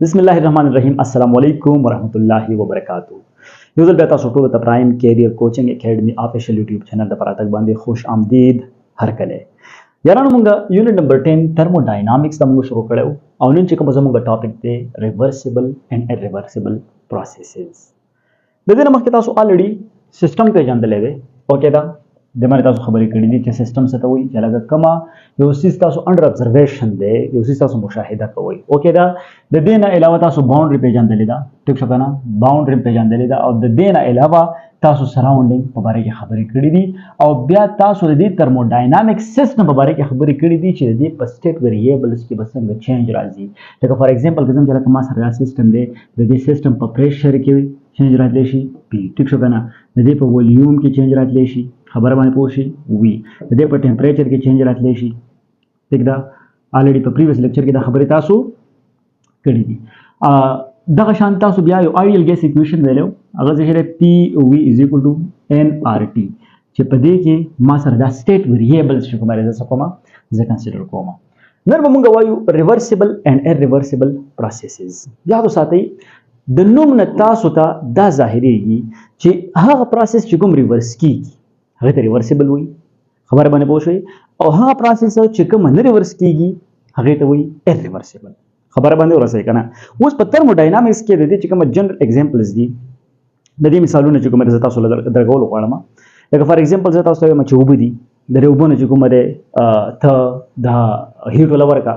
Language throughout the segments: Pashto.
بسم الله الرحمن الرحیم. السلام علیکم ورحمۃ اللہ وبرکاتہ. یو ځل بیا تاسو ټولو ته پرایم کیریئر کوچنګ اکیډمي آفیشیل یوټیوب چینل د پراتګ باندې خوش آمدید هر کله. یارانو مونږه یونټ نمبر 10 تھرموډاینامکس د موږ شروع کړو او نن چې کوم زموږ ټاپک دی ریورسیبل اینڈ ایریورسیبل پروسیسز. د دې مخکې تاسو الریډي سیستم پیژندلې دی. اوکې دا د مې تاسو خبرې کړې دي چې سیستم څه ته وایي چې لکه کما یو سیس تاسو انډر ابزرویشن دی، یو سیس تاسو مشاهده کوئ. اوکې دا د دې نه علاوه تاسو باونډري پیژندلې ده، ټیک شو کنه، باونډري پیژندلې ده او د دې نه علاوه تاسو سراوندینګ په باره کې خبرې کړې دي او بیا تاسو د دې ترموډاینامک سیستم په باره کې خبرې کړې دي چې د دې په سټیټ ویریبلز کې به څنګه چینج راځي. لکه فار ایگزامپل کوم چې لکه ما سره سیستم دی، د دې سیستم په پریشر کې چینج راتلی شي پی، ټیک شو کنه، د دې په ولیوم کې چینج راتلی شي، خبره باندې پوه شي وي، د دې په ټمپریچر کې چینج راتلی شي. ٹھیک ده، الریډي په پریویس لیکچر کې دا خبرې تاسو کړې دي. دغه شان تاسو بیا یو آیډیل ګیس ایکویشن ویلو، هغه چې پی وی از ایکوال ټو ان آر ټي، چې په دې کې ما سره دا سټیټ ویریبلز چې کومه زه کومه زه کنسیډر کوم. نن به موږ وایو ریورسیبل اینڈ ایریورسیبل پروسیسز. یاد وساتئ د نوم نه تاسو ته دا ظاهریږي چې هغه پروسیس چې کوم ریورس کیږي هغه ته ریورسیبل وایي، خبره باندې پوه شئ، او هغه پروسیس چې کوم نه ریورس کیږي هغه ته وایي ایریورسیبل. خبره باندې ورسئ کنه. اوس په ترموډاینامکس کې د دې چې کوم جنرال ایگزامپلز دي، د دې مثالونه چې کوم زه تاسو درکول غواړم. لکه فار ایگزامپل زه تاسو ته وایم چې اوبه دي، د اوبو نه چې کومه دی ته دا هیټ ولور کا،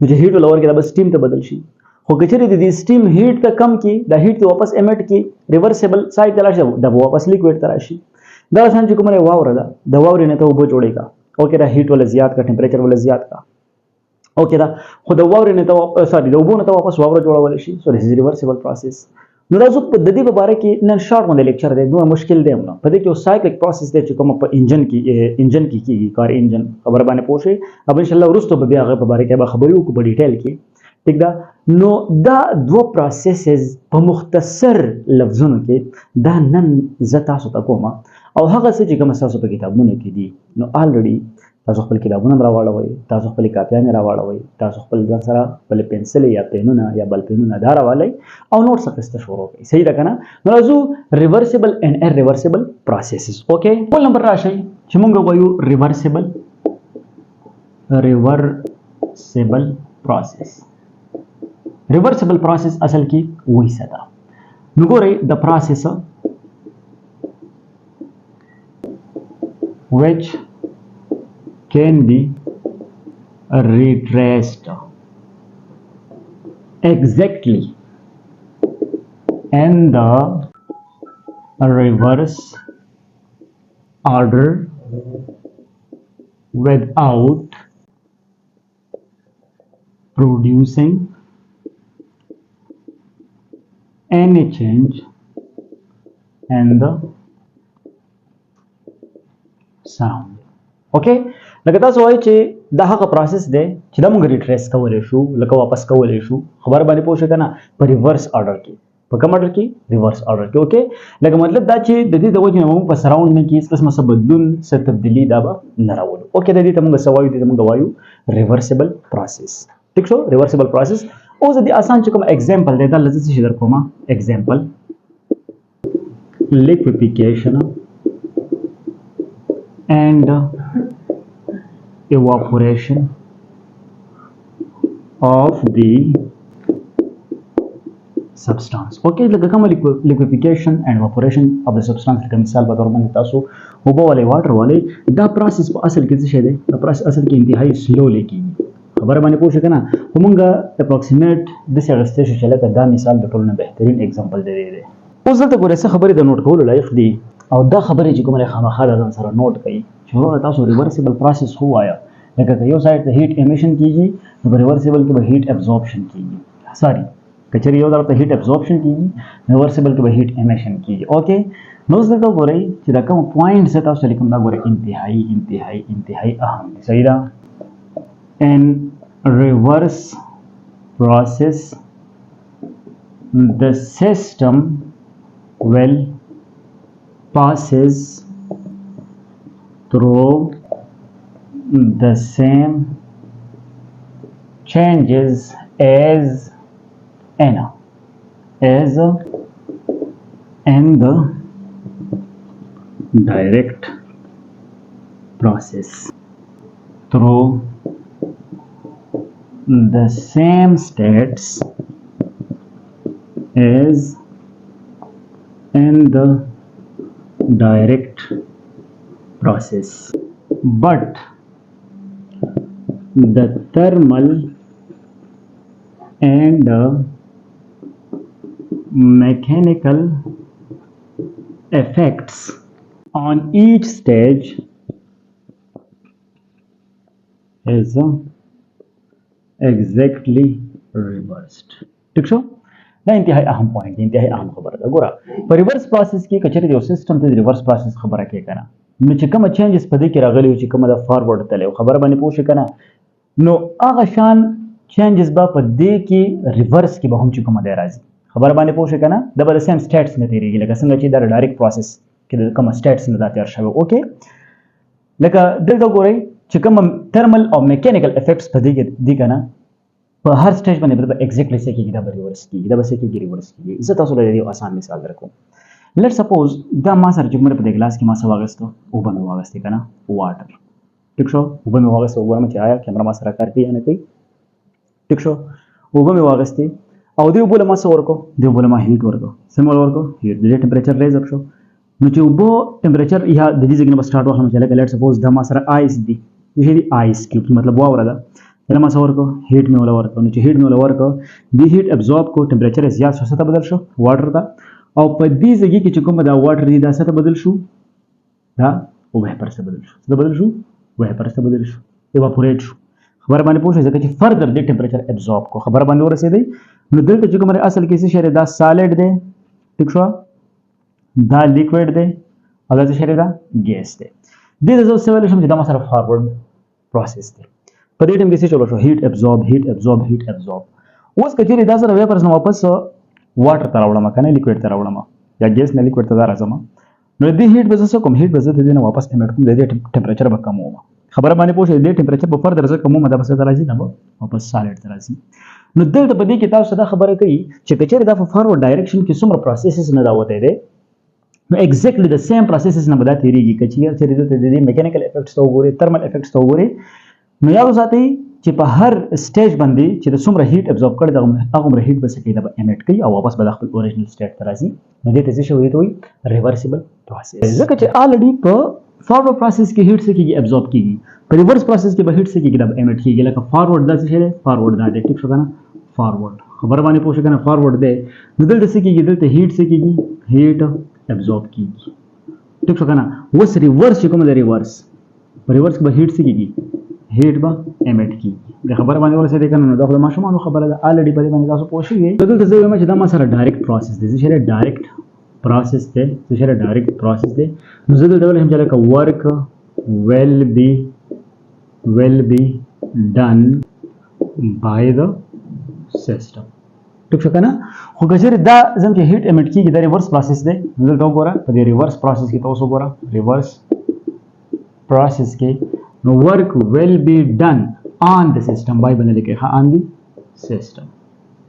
نو چې هیټ ولور کې دا بس سټیم ته بدل شي. خو کچری د دې سټیم هیټ ته کم کی، دا هیټ ته واپس امیټ کی، ریورسیبل سایډ ته راشي، دا واپس لیکوډ ته راشي. دا شان چې کومه واوره ده، د واورې نه ته اوبه جوړې کا، اوکې دا هیټ ول زیات کا، ټمپریچر ول زیات کا، اوکې دا خو د واورې نه ته سوري د اوبو نه ته واپس واوره جوړول شي. سو دس از ریورسیبل پروسیس. نو دا زه په د دې په باره کې نن شارټ باندې لیکچر دی، دوه مشکل دی نو په دې کې یو سایکلیک پروسیس دی چې کوم په انجن کې کیږي، کار انجن، خبر باندې پوه شئ. اب ان شاء الله وروسته به بیا هغه په باره کې به خبرې وکړو په ډیټیل کې. ٹھیک ده، نو دا دوه پروسیسز په مختصر لفظونو کې دا نن زه تاسو ته کوم او هغه څه چې کوم تاسو په کتابونو کې دي نو الریډي تاسو خپل کتابونه راواړوئ، تاسو خپل کاپیانې راواړوئ، تاسو خپل ځان سره خپل پنسل یا پینونه یا بل پینونه دا راوالئ او نوټس اخیسته شروع کړئ. صحیح ده که نه؟ نو راځو ریورسیبل اینڈ ایریورسیبل پروسیسز. اوکې، بل نمبر راشئ چې موږ وایو ریورسیبل پروسیس. ریورسیبل پروسیس اصل کې وایي څه ده؟ نو ګورئ د پروسیس which can be retraced exactly in the reverse order without producing any change in the sound. اوکې، لکه تاسو وایئ چې دا هغه پروسیس دی چې دا موږ ریټریس کولی شو، لکه واپس کولی شو، خبر باندې پوه شئ که نه، په ریورس آرډر کې. په کوم آرډر کې؟ ریورس آرډر کې. اوکې، لکه مطلب دا چې د دې د وجې نه موږ په سراونډ کې هېڅ قسمه څه بدلون، څه تبدیلي دا به نه راولو. اوکې، د دې ته موږ څه وایو؟ دې ته موږ وایو ریورسیبل پروسیس. ټیک شو، ریورسیبل پروسیس. اوس د دې آسان چې کوم ایگزامپل دی دا لږ څه شي در کومه. ایگزامپل liquefaction and evaporation of the substance. Okay, لکه کومه liquefaction and evaporation of the substance، لکه مثال په تور باندې تاسو اوبه والی، واټر والی، دا پروسیس په اصل کې څه شی دی؟ دا پروسیس اصل کې انتهایی سلولی کېږي، خبره باندې پوه شئ که نه. خو مونږ اپروکسیمیټ داسې اخیستی شو چې لکه دا مثال د ټولو نه بهترین اگزامپل دی. اوس دلته ګورئ څه خبرې د نوټ کولو لایق دي او دا خبرې چې کومه خامخا د ځان سره نوٹ کړئ چې وروره تاسو ریورسیبل پروسیس خو وایه. لکه که یو سایډ ته هیټ امیشن کیږي نو په ریورسیبل کې به هیټ ابزوربشن کیږي. سوري، که چېرې یو طرف ته هیټ ابزوربشن کیږي ریورسیبل کې به هیټ امیشن کیږي. اوکې، نو اوس دلته ګورئ چې دا کوم پوینټ زه تاسو لیکم دا ګورئ انتهایی اهم دي. صحیح ده؟ ان ریورس پروسیس the system will passes through the same changes as N is in the direct process through the same states as in the direct process, but the thermal and mechanical effects on each stage is exactly reversed. ٹھیک شو دا انتہائی اہم پوائنٹ انتہائی اہم خبر ده ګوره په ریورس پروسس کې کچره یو سیستم ته ریورس پروسس خبره کوي کنه نو چې کوم چینجز په دې کې راغلي چې کومه د فارورډ تللی خبره باندې پوه شئ کنه نو هغه شان چینجز به په دې کې ریورس کې به هم چې کومه دی راځي خبره باندې پوه شئ کنه دا به د سیم سټیټس نه تیریږي لکه څنګه چې دا ډایرکټ پروسس کې د کوم سټیټس نه دا تیر شوی اوکې لکه دلته ګورئ چې کوم ترمل او میکانیکل افیکټس په دې کې دي کنه په هر سټیج باندې به ایگزیکټلی څه کېږي دا به ریورس کېږي دا به څه کېږي ریورس کېږي زه تاسو له یو آسان مثال درکوم لیټ سپوز دا ما سره چې کومه په دې ګلاس کې ما څه واغېستو اوبه مې واغېستې که نه واټر ټیک شو اوبه مې واغېستې وګورم چې آیا کیمره ما سره کار کوي یا نه کوي ټیک شو اوبه مې واغېستې او دې اوبو له ما څه ورکړو دې اوبو له ما هیټ ورکړو څه مې ورکړو هیټ د دې ټمپریچر ریز اپ شو نو چې اوبو ټمپریچر یا د دې ځای نه به سټارټ واخلم چې لکه لیټ سپوز دا ما سره آیس دي چې دي آیس کیوب مطلب واوره ده ما څه ورکړو هیټ مې ولا ورکړو نو چې هیټ مې ولا ورکړو دې هیټ ابزورب کو ټمپریچر زیات شو څه ته بدل شو واټر ته او په دې ځای کې چې کوم دا واټر دی دا څه ته بدل شو دا ویپر څه بدل شو څه بدل شو ویپر څه بدل شو ایواپوریټ شو خبر باندې پوه شئ ځکه چې فردر دې ټمپریچر ابزورب کو خبر باندې ورسېدی نو دلته چې کوم اصل کې څه شی دا سالډ دی ټیک شو دا لیکوډ دی او دا څه شی دا ګیس دی دې زه څه ویل شم چې دا ما سره فارورډ پروسس دی په دې ټیم کې څه چلو شو هیټ ابزورب هیټ ابزورب هیټ ابزورب اوس کچېرې دا سره ویپرز نه واپس واټر ته راوړم که نه لیکوډ ته راوړم یا ګیس نه لیکوډ ته دا راځم نو دې هیټ به زه څه کوم هیټ به زه د دې نه واپس امیټ کوم د دې ټمپریچر به کموم خبره باندې پوه شئ دې ټمپریچر به فردر زه کموم دا به څه ته راځي دا به واپس سالډ ته راځي نو دلته په دې کې تاسو دا خبره کوي چې کچېرې دا په فارورډ ډایرکشن کې څومره پروسیسز نه دا وتی دی نو ایگزیکټلی د سیم پروسیسز نه به دا تېرېږي که چېرې دلته د دې میکانیکل افیکټس ته وګورئ ترمل افیکټس ته وګورئ نو یاد وساتئ چې په هر سټیج باندې چې د څومره هیټ ابزورب کړی هغومره هیټ به څه کوي دا به امیټ کوي او واپس به د خپل اوریجنل سټیټ ته راځي نو دې ته څه شی وایي ریورسیبل پروسس ځکه چې الریډي په فارورډ پروسس کې هیټ څه کېږي ابزورب کېږي په ریورس پروسس کې به هیټ څه کېږي دا به امیټ کېږي لکه فارورډ دا څه شی دی فارورډ دا دی ټیک شو که نه فارورډ خبره باندې پوه شو که نه فارورډ دی نو دلته څه کېږي دلته هیټ څه کېږي هیټ ابزورب کېږي ټیک شو که نه اوس ریورس چې کومه ده ریورس په ریورس کې به هیټ څه کېږي هیټ به امیټ کېږي د خبره باندې ورسېدی که نه نو دا خو د ماشومانو خبره ده الریډي په دې باندې تاسو پوه شوي دلته زه وایم چې دا ما سره ډایرکټ پروسس دی څه شی دی ډایرکټ پروسس دی څه شی دی ډایرکټ پروسس دی نو زه دلته ویلی شم چې لکه ورک will be done by the system ټیک شو که نه خو که چېرې دا زم چې هیټ امیټ کېږي دا ریورس پروسس دی نو دلته وګوره په دې ریورس پروسس کې تاسو وګوره ریورس پروسس کې نو work will be done on the system by باندې لیکي ها on the system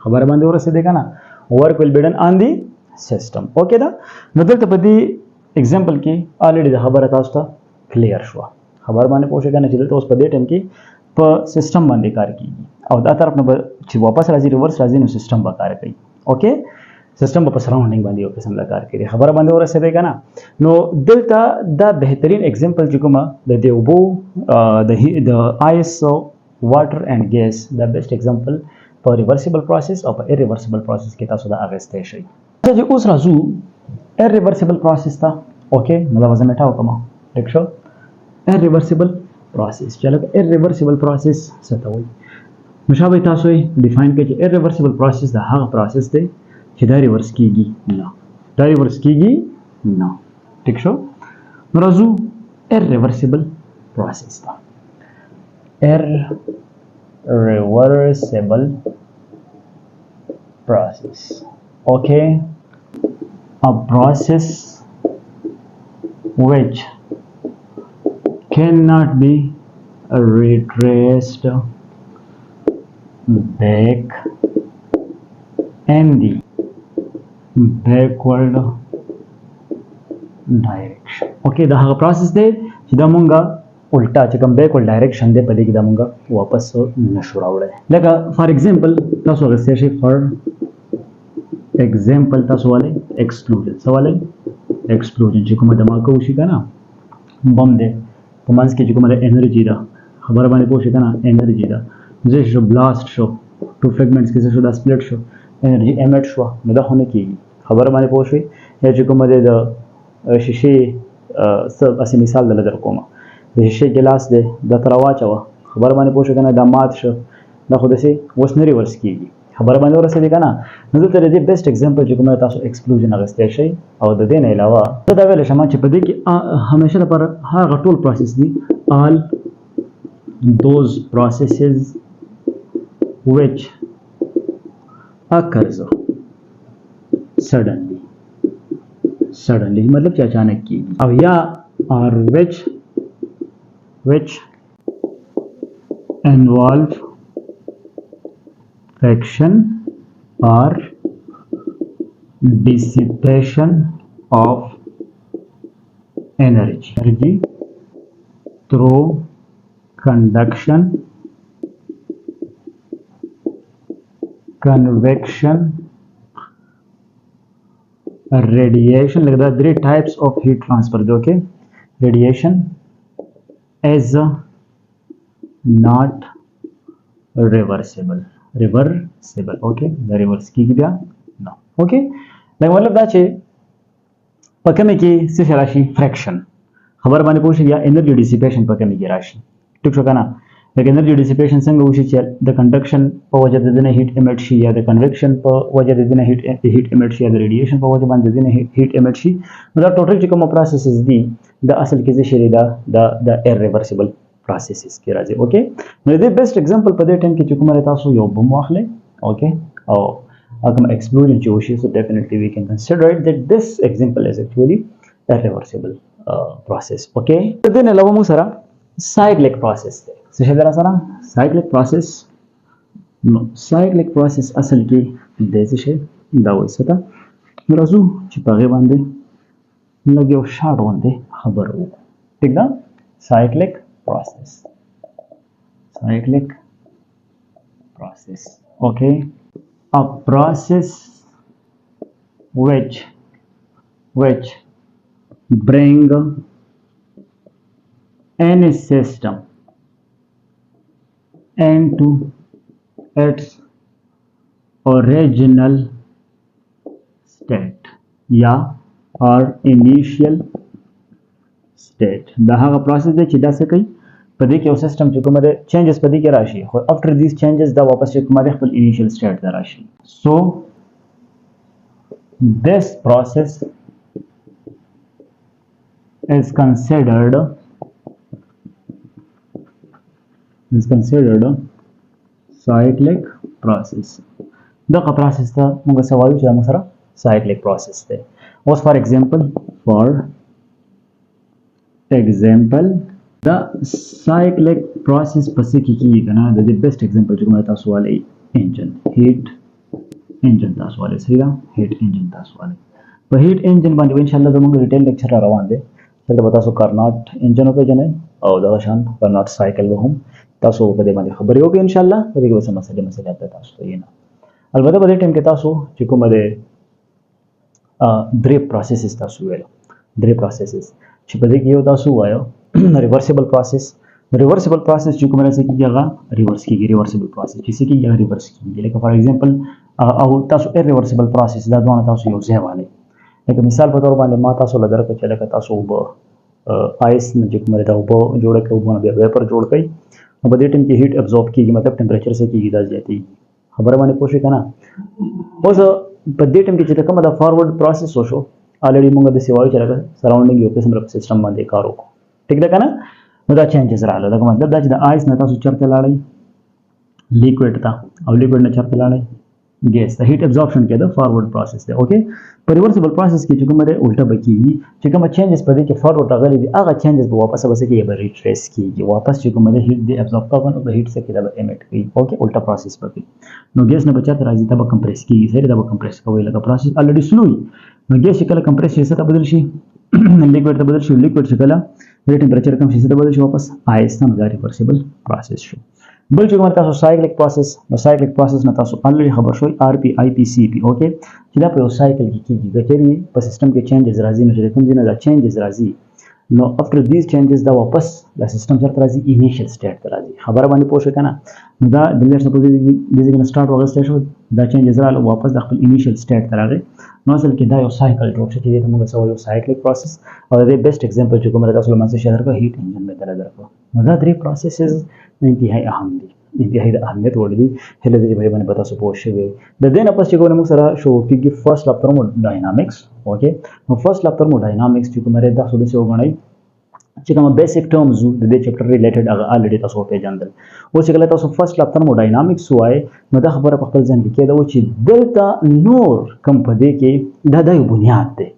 خبره باندې ورسېدی که نه work will be done on the system اوکې ده نو دلته په دې اگزامپل کې الریډي د خبره تاسو ته کلیر شوه خبر باندې پوه شئ که نه چې دلته اوس په دې ټایم کې په سیسټم باندې کار کېږي او دا طرف نه به چې واپس راځي ریورس راځي نو سیسټم به کار کوي اوکې سیسټم په سراونډینګ باندې یو قسم د کار کوي خبره باندې ورسېدی که نه نو دلته دا بهترین اگزامپل چې کومه د دې اوبو د آیس واټر اینډ ګیس دا بیسټ اگزامپل په ریورسیبل پروسس او په ایریورسیبل پروسس کې تاسو دا اخیستی شئ چې اوس راځو ایریورسیبل پروسس ته اوکې نو دا به زه میټاو کوم ټیک شو irreversible process چې لکه irreversible process څه ته وایي نو شابه تاسو یې ډیفاین کړئ چې irreversible process دا هغه پروسس دی چې دا ریورس کېږي نه دا ریورس کېږي نه ټیک شو نو راځو irreversible process ته irreversible process okay a process which cannot be retraced back in the backward direction. اوکے دا هغه پروسس دی چې دا مونږه الټا چې کوم بیکورډ ډایرکشن دی په دې کې دا مونږه واپس نشو راوړی. لکه فار ایگزامپل تاسو اغوستی شئ فار ایگزامپل تاسو والی ایکسکلوژن څه والی ایکسکلوژن چې کومه دماغ وشي که نه بم دی په منځ کې چې کومه د انرژي ده خبره باندې پوه شئ که نه انرژي ده زه شو بلاست شو ټو فریګمنټس کې څه شو دا سپلټ شو انرژي ایمیټ شوه نو دا خو نه کېږي خبره باندې پوه شئ. یا چې کومه دی د شیشې څه هسې مثال دله در کومه د شیشې ګلاس دی دا ته راواچوه خبره باندې پوه شو که نه دا مات شو دا خو داسې اوس نه ریورس کېږي خبره باندې ورسېدې که نه. نو دلته د دې بیسټ اگزامپل چې کومه تاسو ایکسکلوژن اخیستی شئ او د دې نه علاوه زه دا ویلی شم چې په دې کې همیشه لپاره هغه ټول پروسس دي all those processes which occurs suddenly مطلب چې اچانک کېږي او یا or which involve fraction or dissipation of energy through conduction, convection, radiation. Like the three types of heat transfer. Okay, radiation is not reversible. Okay, the reverse کی بیا no. Okay, like مطلب دا چې په کومه کې څه راشي فریکشن خبر باندې پوه شئ یا انرژي ډیسیپیشن په کومه کې راشي ټیک شو که نه. لکه انرژي ډیسیپیشن څنګه وشي چې د کنډکشن په وجه د دې نه هیټ ایمیټ شي یا د کنویکشن په وجه د دې نه هیټ ایمیټ شي یا د ریډیشن په وجه باندې د دې نه هیټ ایمیټ شي. نو دا ټوټل چې کوم پروسسز دي د اصل کې څه شي دا د ایرریورسیبل پروسسز کې راځي. اوکې نو د بیسټ ایگزامپل په دې ټایم کې چې کومه تاسو یو بم واخلئ اوکې او کوم ایکسپلوژن چې وشي سو ډیفینیټلی وی کین کنسیډر اټ دیٹ دس ایگزامپل از ایکچولی ایرریورسیبل پروسس. اوکې د دې نه علاوه موږ سره cyclic process دی څه شی در سره cyclic process. نو cyclic process اصل کې د څه شی دا وایي څه ته راځو چې په هغې باندې لږ یو شارټ غوندې خبره وکړو ټیک ده. cyclic process okay, a process which bring any system into its original state یا or initial state. دا هغه پروسس دی چې دا څه کوي په دې کې یو سیستم چې کومه دی چینجز په دې کې راشي خو افټر دیز چینجز دا واپس چې کومه دی خپل انیشیل سټیټ ته راشي. سو this process is considered cyclic process. دغه پروسس ته موږ څه وایو چې دا موږ سره cyclic process دی. اوس فار ایگزامپل دا cyclic process پسې کې کېږي که نه د دې بیسټ ایگزامپل چې کومه تاسو والی انجن هیټ انجن تاسو والی صحیح ده هیټ انجن تاسو والی په هیټ انجن باندې انشاءالله زموږ ډیټیل لیکچر را روان دی. دلته به تاسو کارناټ انجن وپېژنئ او دغه شان کارناټ سایکل به هم تاسو په دې باندې خبرې وکړئ انشاءالله په دې کې به څه مسلې به تاسو ته یې نه. البته په دې ټایم کې تاسو چې کومه د درې پروسسز تاسو ویل درې پروسسز چې په دې کې یو تاسو وایو ریورسیبل پروسس. ریورسیبل پروسس چې کومه راځي کېږي هغه ریورس کېږي ریورسیبل پروسس چې څه کېږي هغه ریورس کېږي. لکه فار ایگزامپل او تاسو ایرریورسیبل پروسس دا دواړه تاسو یو ځای والئ. لکه مثال په طور باندې ما تاسو له درکړه چې لکه تاسو اوبه آیس نه چې کومه دا اوبه جوړه کړئ اوبه نه بیا ویپر جوړ کړئ نو په دې ټایم کې هیټ ابزورب کېږي مطلب ټمپریچر څه کېږي دا زیاتېږي خبره باندې پوه شئ که نه. اوس په دې ټایم کې چې کومه دا فارورډ پروسس وشو الریډي موږ داسې وایو چې لکه سراونډینګ یو قسم سیسټم باندې کار وکړو ټیک ده که نه. نو دا چینجز راغله دا مطلب دا چې د آیس نه تاسو چېرته لاړئ لیکوډ ته او لیکوډ نه چېرته لاړئ ګیس د هیټ ابزورپشن کې د فارورډ پروسس دی اوکې په ریورسیبل پروسس کې چې کومه ده الټه بکیږي چې کومه چینجز په دې کې فارورډ راغلي دي هغه چینجز به واپس کېږي به ریټریس کېږي واپس چې کومه ده هیټ دی ابزورب کوي او د هیټ څخه دا به ایمټ کوي اوکې الټه پروسس بکی نو ګیس نه بچا راځي دا به کمپریس کېږي سره دا به کمپریس کوي لکه پروسس الریډي سلو نو ګیس چې کله کمپریس شي څه بدل شي لیکوډ ته بدل شي لیکوډ چې کله د ټمپریچر کم شي څه بدل شي واپس آیس نه دا ریورسیبل پروسس شو بل چې کوم تاسو سایکلیک پروسس نو سایکلیک پروسس نه تاسو الریډي خبر شوي آر پی آی پی سی پی اوکې چې دا په یو سایکل کې کیږي د چیرې په سیستم کې چینجز راځي نو چې کوم ځای نه دا چینجز راځي نو افټر دیز چینجز دا واپس د سیستم چرته راځي انیشل سټیټ ته راځي خبره باندې پوه شئ کنه نو دا د لیټ سپوز د ځای نه سٹارټ وغسته شو دا چینجز رااله واپس د خپل انیشل سټیټ ته راغی نو اصل کې دا یو سایکل جوړ شي چې موږ سوال یو سایکلیک پروسس او د بیسټ ایگزامپل چې کوم راځي تاسو لمسه شهر کو هیټ انجن به درکو نو دا درې پروسسز انتهایی اهم دي انتهایی د اهمیت وړ دي هله دې باندې پتا سو پوه شي د دې نه پس چې کوم موږ سره شو کېږي فرست لاب ترموډاینامیکس اوکې نو فرست لاب ترموډاینامیکس چې کوم راځي تاسو د څه وګڼئ چې کوم بیسیک ټرمز د دې چپټر ریلیټډ هغه الریډي تاسو پیژندل او چې کله تاسو فرست لاب ترموډاینامیکس وای نو دا خبره په خپل ځان کې کېده چې دلته نور کوم په دې کې دا یو بنیاد دی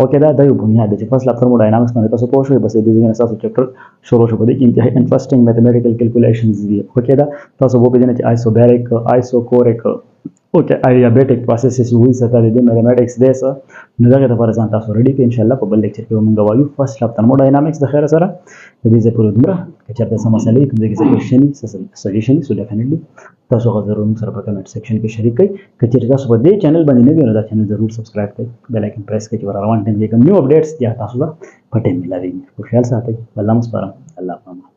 اوکې دا یو بنیاد دی چې فرست لاب ترموډاینامیکس باندې تاسو پوه شئ بس دې ځای نه تاسو چپټر شروع شو په دې کې انتهایی انټرېسټینګ میتھمیټیکل کیلکولیشنز دي اوکې دا تاسو وو پیژنئ چې آیسوبیریک آیسوکوریک اوکې ایابیټک پروسسز وایي څه د دې میتھمیټکس دی څه نو دغه لپاره ځان تاسو ریډي کړئ ان شاء الله په بل لیکچر کې موږ وایو فرست لاب ترموډاینامیکس د خیر سره د دې ځای پورې دومره که چېرته څه مسئلې کوم ځای کې څه کوېشن وي څه سجیشن وي سو ډیفینیټلی تاسو هغه ضرور موږ سره په کمنټ سیکشن کې شریک کړئ که چېرته تاسو په دې چینل باندې نه وي نو دا چینل ضرور سبسکرایب کړئ بیل آیکن پریس کړئ چې روان ټایم کې کوم نیو اپډیټس دي تاسو ته په ټایم ملاوي خو خیال ساتئ الله مو سپارم الله پامان